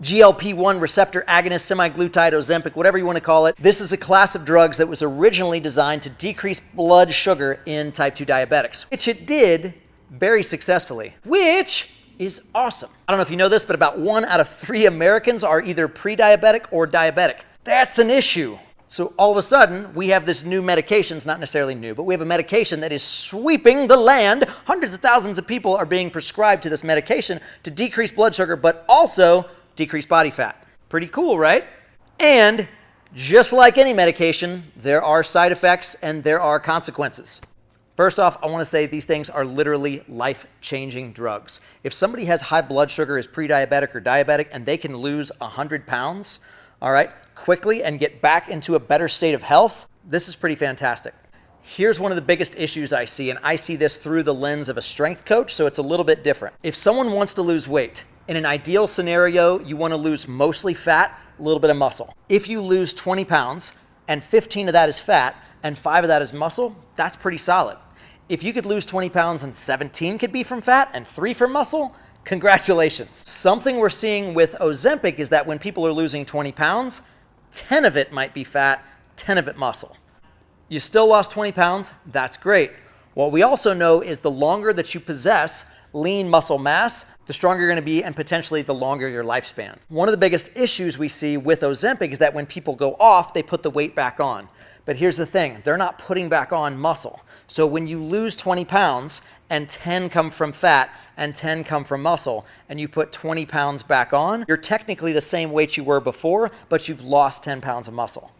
GLP-1 receptor agonist, semaglutide, Ozempic, whatever you want to call it. This is a class of drugs that was originally designed to decrease blood sugar in type 2 diabetics, which it did very successfully, which is awesome. I don't know if you know this, but about 1 out of 3 Americans are either pre-diabetic or diabetic. That's an issue. So all of a sudden, we have this new medication. It's not necessarily new, but we have a medication that is sweeping the land. Hundreds of thousands of people are being prescribed to this medication to decrease blood sugar, but also decrease body fat. Pretty cool, right? And just like any medication, there are side effects and there are consequences. First off, I want to say these things are literally life-changing drugs. If somebody has high blood sugar, is pre-diabetic or diabetic, and they can lose 100 pounds, all right, quickly and get back into a better state of health, this is pretty fantastic. Here's one of the biggest issues I see, and I see this through the lens of a strength coach, so it's a little bit different. If someone wants to lose weight, in an ideal scenario, you want to lose mostly fat, a little bit of muscle. If you lose 20 pounds and 15 of that is fat and 5 of that is muscle, that's pretty solid. If you could lose 20 pounds and 17 could be from fat and 3 from muscle, congratulations. Something we're seeing with Ozempic is that when people are losing 20 pounds, 10 of it might be fat, 10 of it muscle. You still lost 20 pounds, that's great. What we also know is the longer that you possess lean muscle mass, the stronger you're going to be and potentially the longer your lifespan. One of the biggest issues we see with Ozempic is that when people go off, they put the weight back on. But here's the thing, they're not putting back on muscle. So when you lose 20 pounds and 10 come from fat and 10 come from muscle, and you put 20 pounds back on, you're technically the same weight you were before, but you've lost 10 pounds of muscle.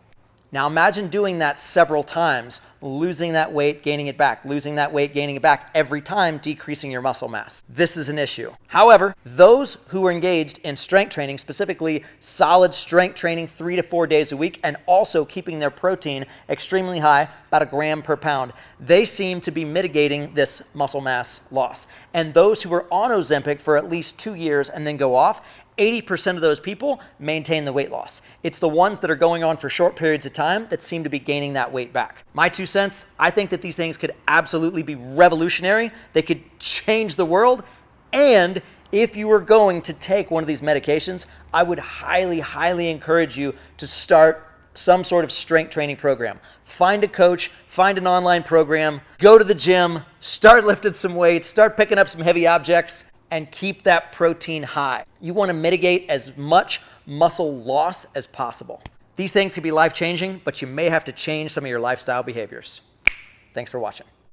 Now imagine doing that several times, losing that weight, gaining it back, losing that weight, gaining it back, every time decreasing your muscle mass. This is an issue. However, those who are engaged in strength training, specifically solid strength training 3 to 4 days a week, and also keeping their protein extremely high, about 1 gram per pound, they seem to be mitigating this muscle mass loss. And those who are on Ozempic for at least 2 years and then go off, 80% of those people maintain the weight loss. It's the ones that are going on for short periods of time that seem to be gaining that weight back. My 2 cents, I think that these things could absolutely be revolutionary. They could change the world. And if you were going to take one of these medications, I would highly, highly encourage you to start some sort of strength training program. Find a coach, find an online program, go to the gym, start lifting some weights, start picking up some heavy objects, and keep that protein high. You want to mitigate as much muscle loss as possible. These things can be life-changing, but you may have to change some of your lifestyle behaviors. Thanks for watching.